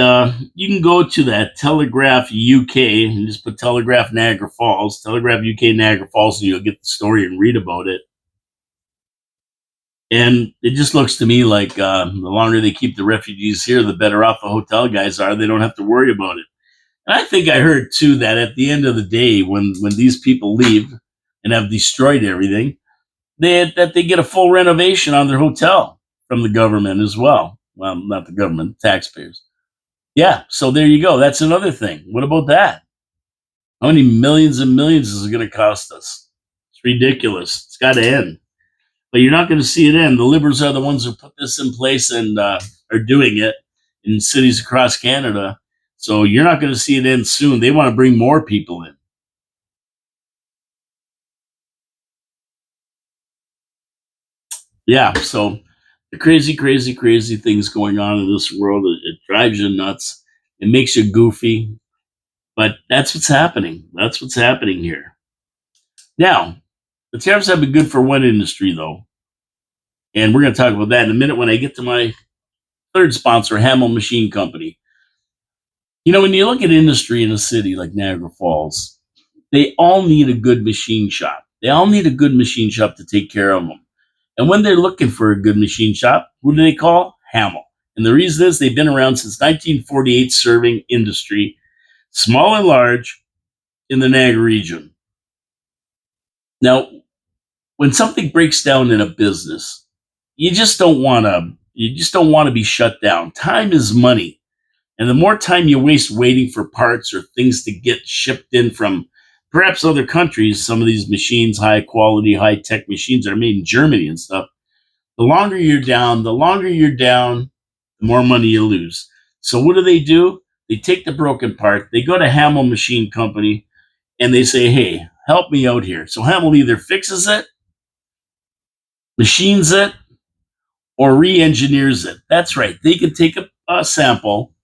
you can go to that Telegraph UK and just put Telegraph Niagara Falls, Telegraph UK Niagara Falls, and you'll get the story and read about it. And it just looks to me like the longer they keep the refugees here, the better off the hotel guys are. They don't have to worry about it. And I think I heard too that at the end of the day, when these people leave and have destroyed everything, that they get a full renovation on their hotel from the government as well. Well, not the government, taxpayers. Yeah, so there you go. That's another thing. What about that? How many millions and millions is it going to cost us? It's ridiculous. It's got to end. But you're not going to see it end. The Liberals are the ones who put this in place and are doing it in cities across Canada. So you're not going to see it end soon. They want to bring more people in. Yeah, so the crazy, crazy, crazy things going on in this world, it drives you nuts. It makes you goofy. But that's what's happening. That's what's happening here. Now, the tariffs have been good for one industry, though. And we're going to talk about that in a minute when I get to my third sponsor, Hamel Machine Company. You know, when you look at industry in a city like Niagara Falls, they all need a good machine shop. They all need a good machine shop to take care of them. And when they're looking for a good machine shop, who do they call? Hamel. And the reason is they've been around since 1948, serving industry, small and large, in the Niagara region. Now, when something breaks down in a business, you just don't want to be shut down. Time is money. And the more time you waste waiting for parts or things to get shipped in from perhaps other countries, some of these machines, high quality, high tech machines are made in Germany and stuff. The longer you're down, the more money you lose. So what do? They take the broken part, they go to Hamel Machine Company, and they say, hey, help me out here. So Hamel either fixes it, machines it, or re-engineers it. That's right. They can take a sample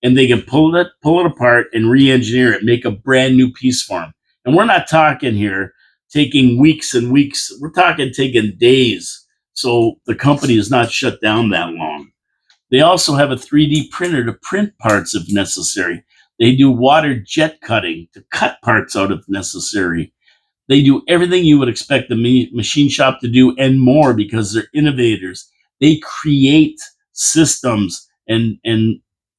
and they can pull it apart and re-engineer it, make a brand new piece for them. And we're not talking here taking weeks and weeks. We're talking taking days. So the company is not shut down that long. They also have a 3D printer to print parts if necessary. They do water jet cutting to cut parts out if necessary. They do everything you would expect the machine shop to do and more because they're innovators. They create systems and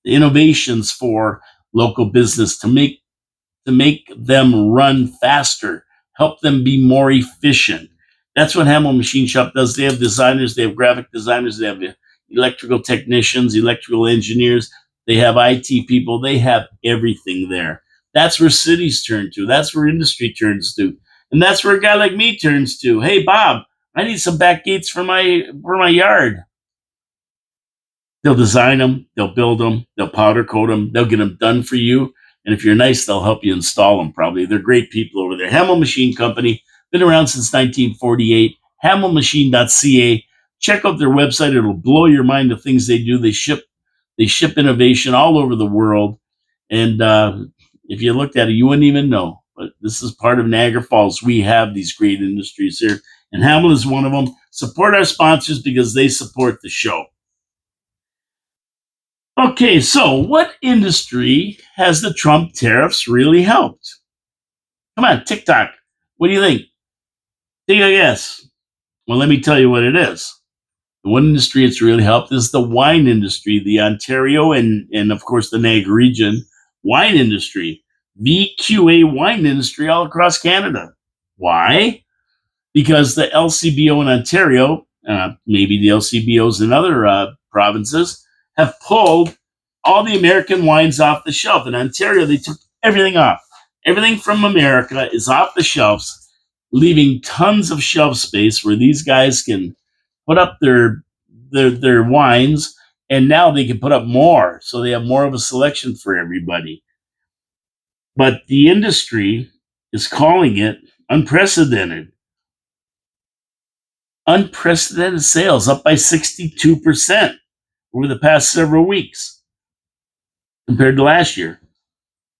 innovations for local business to make them run faster, help them be more efficient. That's what Hamel Machine Shop does. They have designers, they have graphic designers, they have electrical technicians, electrical engineers, they have IT people, they have everything there. That's where cities turn to. That's where industry turns to. And that's where a guy like me turns to. Hey Bob, I need some back gates for my yard. They'll design them, they'll build them, they'll powder coat them, they'll get them done for you. And if you're nice, they'll help you install them probably. They're great people over there. Hamel Machine Company, been around since 1948. Hamelmachine.ca. Check out their website. It'll blow your mind the things they do. They ship innovation all over the world. And if you looked at it, you wouldn't even know. But this is part of Niagara Falls. We have these great industries here. And Hamel is one of them. Support our sponsors because they support the show. Okay, so what industry has the Trump tariffs really helped? Come on, TikTok. What do you think? Take a guess. Well, let me tell you what it is. The one industry it's really helped is the wine industry, the Ontario and of course the Niagara region wine industry, VQA wine industry all across Canada. Why? Because the LCBO in Ontario, maybe the LCBOs in other provinces, have pulled all the American wines off the shelf. In Ontario, they took everything off. Everything from America is off the shelves, leaving tons of shelf space where these guys can put up their wines, and now they can put up more, so they have more of a selection for everybody. But the industry is calling it unprecedented. Unprecedented sales up by 62% over the past several weeks compared to last year.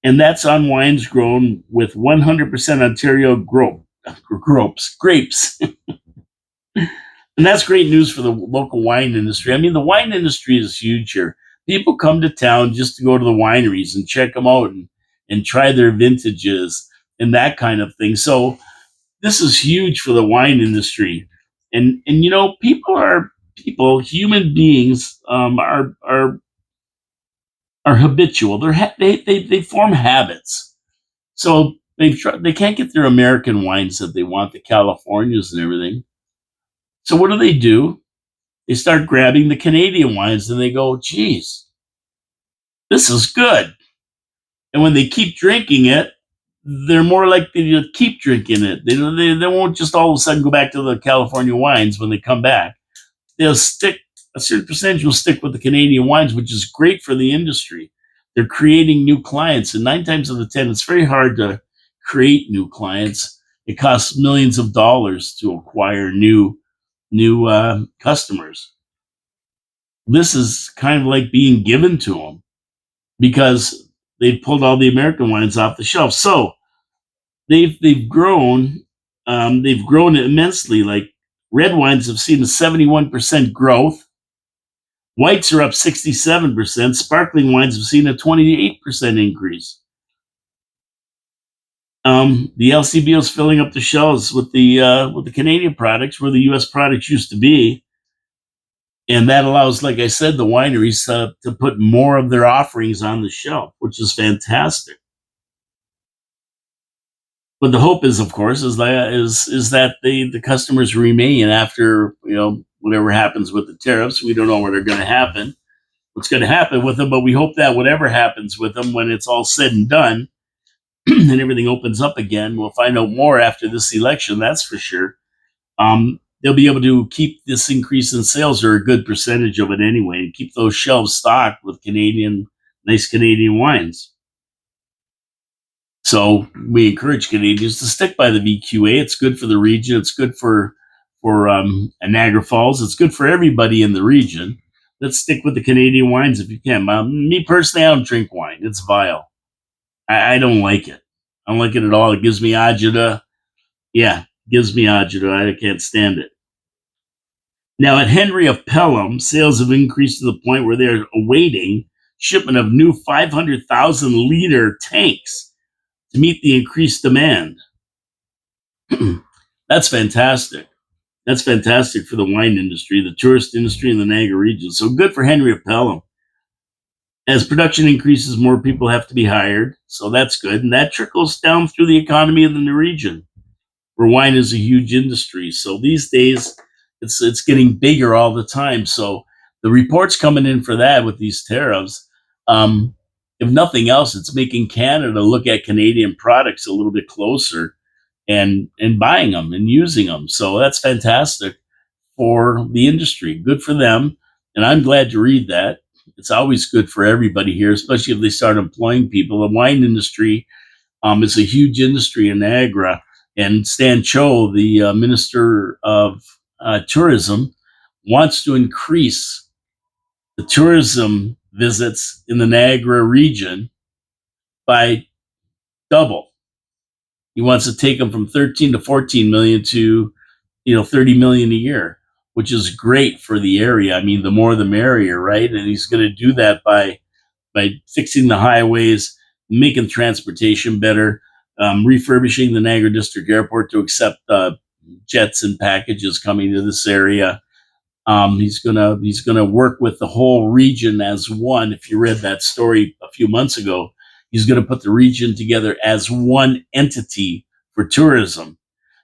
And that's on wines grown with 100% Ontario grapes. And that's great news for the local wine industry. I mean, the wine industry is huge here. People come to town just to go to the wineries and check them out and try their vintages and that kind of thing. So this is huge for the wine industry. And human beings are habitual. They form habits. So they can't get their American wines that they want, the Californias and everything. So what do? They start grabbing the Canadian wines and they go, geez, this is good. And when they keep drinking it, they're more likely to keep drinking it. They won't just all of a sudden go back to the California wines when they come back. They'll stick, a certain percentage will stick with the Canadian wines, which is great for the industry. They're creating new clients. And 9 times out of 10, it's very hard to create new clients. It costs millions of dollars to acquire new customers. This is kind of like being given to them because they've pulled all the American wines off the shelf. So they've grown immensely. Like red wines have seen a 71% growth. Whites are up 67%. Sparkling wines have seen a 28% increase. The LCBO is filling up the shelves with the Canadian products where the U.S. products used to be. And that allows, like I said, the wineries to put more of their offerings on the shelf, which is fantastic. But the hope is, of course, is that the customers remain after whatever happens with the tariffs. We don't know what's going to happen with them, but we hope that whatever happens with them, when it's all said and done, and everything opens up again, we'll find out more after this election, that's for sure. They'll be able to keep this increase in sales or a good percentage of it anyway, and keep those shelves stocked with nice Canadian wines. So we encourage Canadians to stick by the VQA. It's good for the region. It's good for Niagara Falls. It's good for everybody in the region. Let's stick with the Canadian wines if you can. Me personally, I don't drink wine. It's vile. I don't like it. I don't like it at all. It gives me agita. Yeah, gives me agita. I can't stand it. Now, at Henry of Pelham, sales have increased to the point where they're awaiting shipment of new 500,000 liter tanks to meet the increased demand. That's fantastic. That's fantastic for the wine industry, the tourist industry in the Niagara region. So good for Henry of Pelham. As production increases, more people have to be hired. So that's good. And that trickles down through the economy of the region, where wine is a huge industry. So these days, it's getting bigger all the time. So the reports coming in for that with these tariffs, if nothing else, it's making Canada look at Canadian products a little bit closer and buying them and using them. So that's fantastic for the industry. Good for them. And I'm glad to read that. It's always good for everybody here, especially if they start employing people. The wine industry is a huge industry in Niagara. And Stan Cho, the Minister of Tourism, wants to increase the tourism visits in the Niagara region by double. He wants to take them from 13 to 14 million to 30 million a year, which is great for the area. I mean, the more the merrier, right? And he's going to do that by fixing the highways, making transportation better, refurbishing the Niagara District Airport to accept jets and packages coming to this area. He's gonna work with the whole region as one. If you read that story a few months ago, he's going to put the region together as one entity for tourism,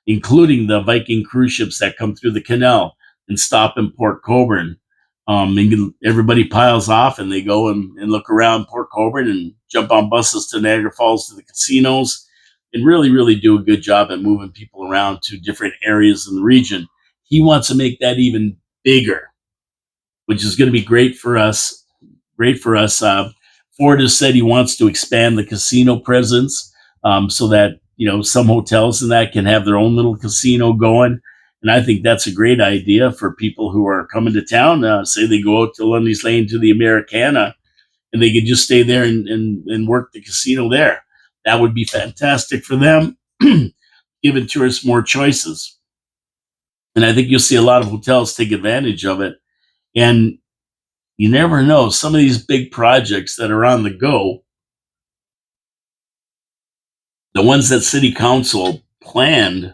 including the Viking cruise ships that come through the canal and stop in Port Colborne. And everybody piles off and they go and look around Port Colborne and jump on buses to Niagara Falls to the casinos and really, really do a good job at moving people around to different areas in the region. He wants to make that even bigger, which is going to be great for us. Great for us. Ford has said he wants to expand the casino presence so that some hotels and that can have their own little casino going. And I think that's a great idea for people who are coming to town. Say they go out to Lundy's Lane to the Americana and they could just stay there and work the casino there. That would be fantastic for them, giving tourists more choices. And I think you'll see a lot of hotels take advantage of it. And you never know, some of these big projects that are on the go, the ones that city council planned,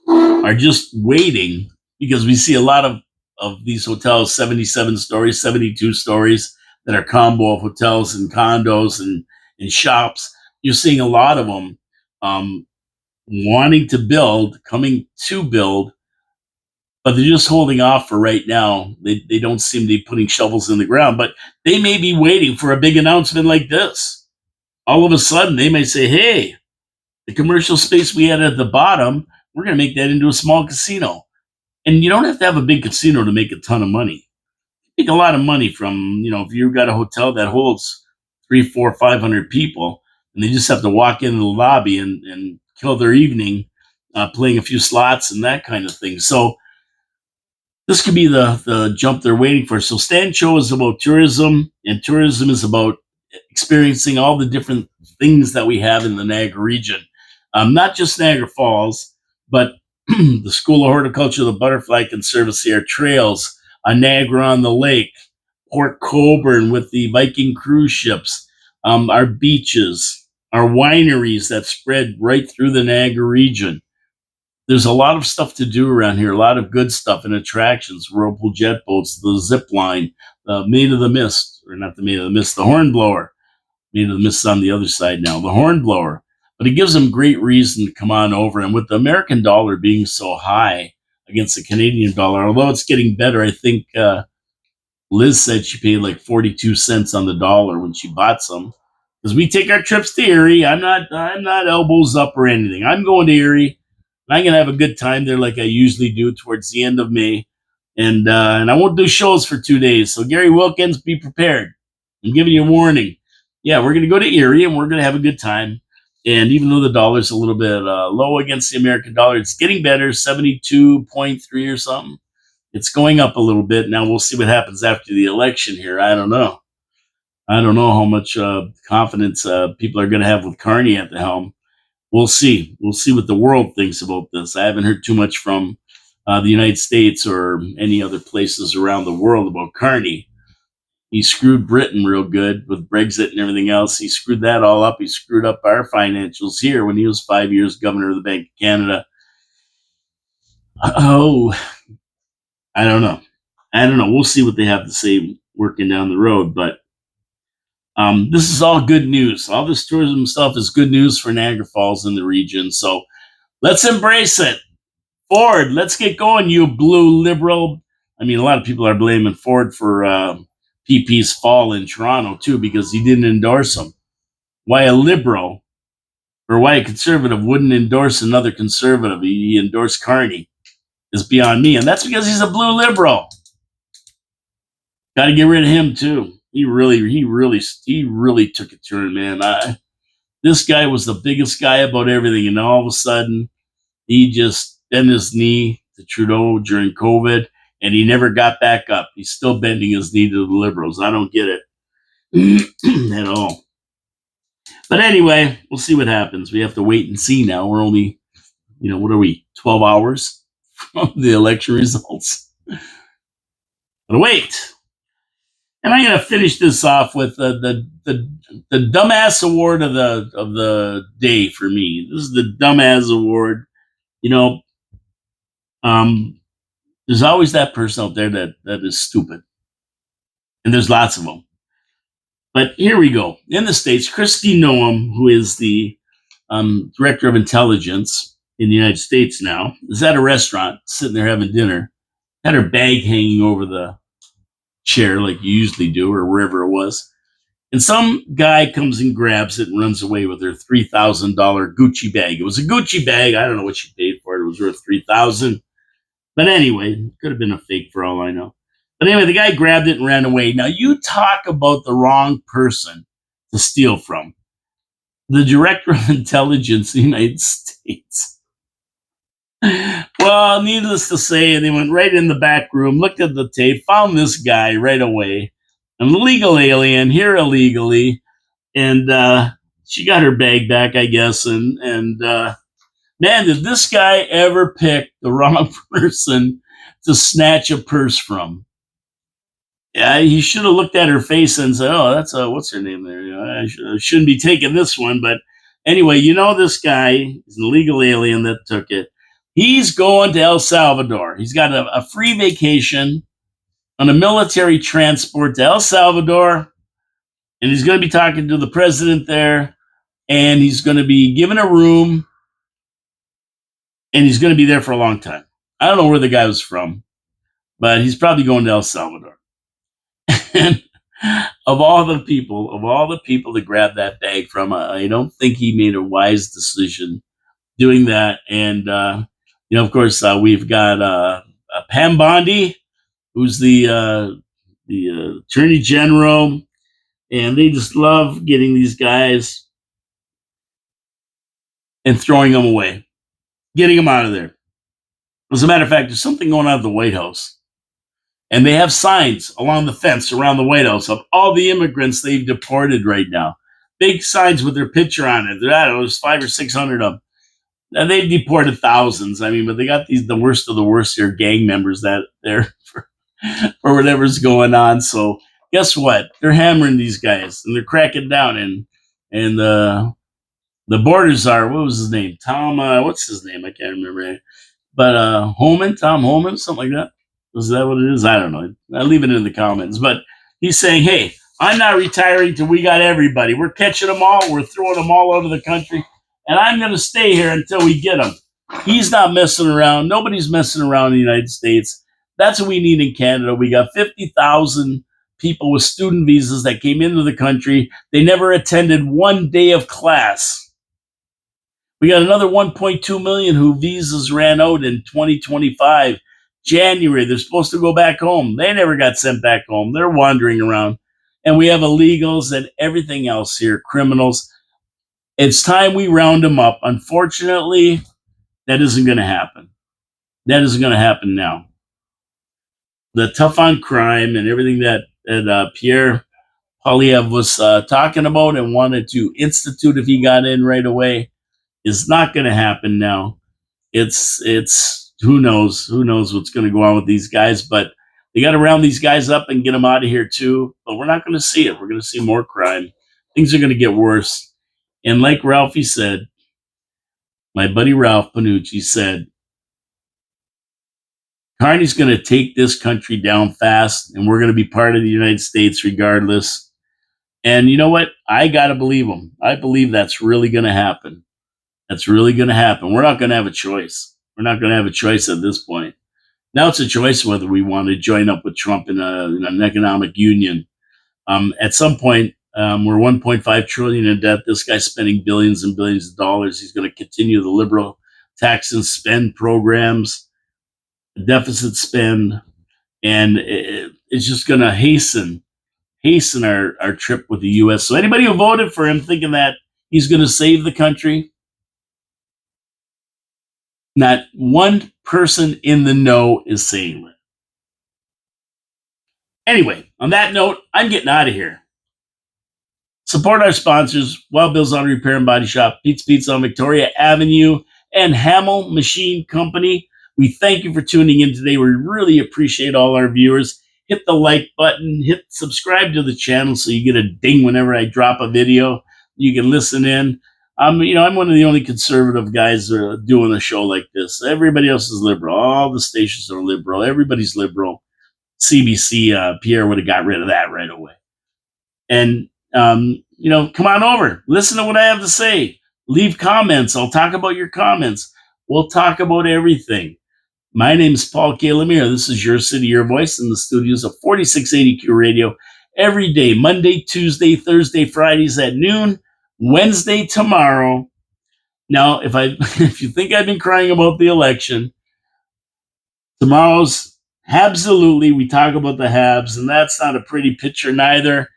are just waiting because we see a lot of these hotels, 77 stories, 72 stories, that are combo of hotels and condos and shops. You're seeing a lot of them wanting to build, coming to build, but they're just holding off for right now. They don't seem to be putting shovels in the ground, but they may be waiting for a big announcement like this. All of a sudden, they may say, hey, the commercial space we had at the bottom, we're going to make that into a small casino. And you don't have to have a big casino to make a ton of money. You make a lot of money from, if you've got a hotel that holds 3, 4, 500 people, and they just have to walk into the lobby and kill their evening playing a few slots and that kind of thing. So this could be the jump they're waiting for. So Stan Cho is about tourism, and tourism is about experiencing all the different things that we have in the Niagara region. Not just Niagara Falls, but the School of Horticulture, the Butterfly Conservancy, our trails, Niagara on the Lake, Port Colborne with the Viking cruise ships, our beaches, our wineries that spread right through the Niagara region. There's a lot of stuff to do around here, a lot of good stuff and attractions, whirlpool jet boats, the zip line, the Maid of the Mist, or not the Maid of the Mist, the Hornblower. Maid of the Mist's on the other side now, the Hornblower. But it gives them great reason to come on over. And with the American dollar being so high against the Canadian dollar, although it's getting better, I think Liz said she paid like 42 cents on the dollar when she bought some. because we take our trips to Erie. I'm not elbows up or anything. I'm going to Erie. I'm gonna have a good time there, like I usually do towards the end of May, and I won't do shows for 2 days. So Gary Wilkins, be prepared. I'm giving you a warning. Yeah, we're gonna go to Erie and we're gonna have a good time. And even though the dollar's a little bit low against the American dollar, it's getting better, 72.3 or something. It's going up a little bit. Now we'll see what happens after the election here. I don't know. I don't know how much confidence people are going to have with Carney at the helm. We'll see. We'll see what the world thinks about this. I haven't heard too much from the United States or any other places around the world about Carney. He screwed Britain real good with Brexit and everything else. He screwed that all up. He screwed up our financials here when he was 5 years governor of the Bank of Canada. Oh, I don't know. I don't know. We'll see what they have to say working down the road, but this is all good news. All this tourism stuff is good news for Niagara Falls and the region. So let's embrace it. Ford, let's get going, you blue liberal. I mean, a lot of people are blaming Ford for PP's fall in Toronto, too, because he didn't endorse him. Why a liberal or why a conservative wouldn't endorse another conservative? He endorsed Carney is beyond me. And that's because he's a blue liberal. Got to get rid of him, too. He really took a turn, man. This guy was the biggest guy about everything, and all of a sudden, he just bent his knee to Trudeau during COVID, and he never got back up. He's still bending his knee to the Liberals. I don't get it at all. But anyway, we'll see what happens. We have to wait and see now. We're only, what are we, 12 hours from the election results? But wait. And I'm going to finish this off with the Dumbass Award of the day for me. This is the Dumbass Award. There's always that person out there that is stupid, and there's lots of them. But here we go. In the States, Kristi Noem, who is the director of intelligence in the United States now, is at a restaurant sitting there having dinner, had her bag hanging over the chair like you usually do, or wherever it was. And some guy comes and grabs it and runs away with her $3,000 Gucci bag. It was a Gucci bag. I don't know what she paid for it. It was worth $3,000. But anyway, it could have been a fake for all I know. But anyway, the guy grabbed it and ran away. Now, you talk about the wrong person to steal from. The director of intelligence in the United States. Well, needless to say, they went right in the back room, looked at the tape, found this guy right away. An illegal alien here illegally. And she got her bag back, I guess. And man, did this guy ever pick the wrong person to snatch a purse from? Yeah, he should have looked at her face and said, "Oh, that's what's her name there? I shouldn't be taking this one." But anyway, this guy is an illegal alien that took it. He's going to El Salvador. He's got a free vacation on a military transport to El Salvador, and he's going to be talking to the president there, and he's going to be given a room, and he's going to be there for a long time. I don't know where the guy was from, but he's probably going to El Salvador. And of all the people to grab that bag from, I don't think he made a wise decision doing that. And of course, we've got Pam Bondi, who's the Attorney General, and they just love getting these guys and throwing them away, getting them out of there. As a matter of fact, there's something going on at the White House. And they have signs along the fence around the White House of all the immigrants they've deported right now. Big signs with their picture on it. There's 500 or 600 of them. And they've deported thousands. I mean, but they got the worst of the worst here, gang members that they're for whatever's going on. So guess what? They're hammering these guys and they're cracking down. And the borders are, what was his name? Tom, what's his name? I can't remember. But Tom Homan, something like that. Is that what it is? I don't know. I'll leave it in the comments. But he's saying, hey, I'm not retiring till we got everybody. We're catching them all. We're throwing them all out of the country. And I'm going to stay here until we get them. He's not messing around. Nobody's messing around in the United States. That's what we need in Canada. We got 50,000 people with student visas that came into the country. They never attended one day of class. We got another 1.2 million who visas ran out in 2025, January. They're supposed to go back home. They never got sent back home. They're wandering around. And we have illegals and everything else here, criminals. It's time we round them up. Unfortunately, that isn't going to happen. That isn't going to happen now. The tough on crime and everything that Pierre Polyev was talking about and wanted to institute if he got in right away is not going to happen now. It's who knows what's going to go on with these guys, but they got to round these guys up and get them out of here too. But we're not going to see it. We're going to see more crime. Things are going to get worse. And like Ralphie said, my buddy Ralph Panucci said, Carney's going to take this country down fast, and we're going to be part of the United States regardless. And you know what? I got to believe him. I believe that's really going to happen. That's really going to happen. We're not going to have a choice. We're not going to have a choice at this point. Now it's a choice whether we want to join up with Trump in an economic union. At some point, we're 1.5 trillion in debt. This guy's spending billions and billions of dollars. He's going to continue the liberal tax and spend programs, deficit spend, and it's just going to hasten our trip with the U.S. So anybody who voted for him thinking that he's going to save the country, not one person in the know is saying that. Anyway, on that note, I'm getting out of here. Support our sponsors, Wild Bill's Auto Repair and Body Shop, Pete's Pizza on Victoria Avenue, and Hamel Machine Company. We thank you for tuning in today. We really appreciate all our viewers. Hit the like button, hit subscribe to the channel so you get a ding whenever I drop a video. You can listen in. I'm one of the only conservative guys doing a show like this. Everybody else is liberal. All the stations are liberal. Everybody's liberal. CBC, Pierre would have got rid of that right away. And, come on over. Listen to what I have to say. Leave comments. I'll talk about your comments. We'll talk about everything. My name is Paul K. Lemire. This is Your City, Your Voice in the studios of 4680Q Radio every day, Monday, Tuesday, Thursday, Fridays at noon, Wednesday tomorrow. Now, if you think I've been crying about the election, tomorrow's Habsolutely. We talk about the Habs, and that's not a pretty picture neither.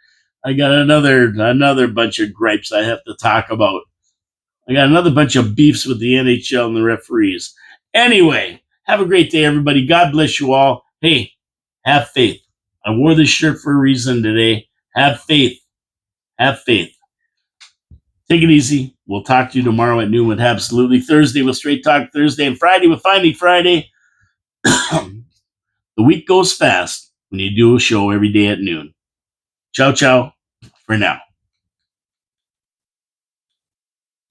I got another bunch of gripes I have to talk about. I got another bunch of beefs with the NHL and the referees. Anyway, have a great day, everybody. God bless you all. Hey, have faith. I wore this shirt for a reason today. Have faith. Have faith. Take it easy. We'll talk to you tomorrow at noon with Absolutely. Thursday with Straight Talk Thursday, and Friday with Finding Friday. The week goes fast when you do a show every day at noon. Ciao, ciao for now.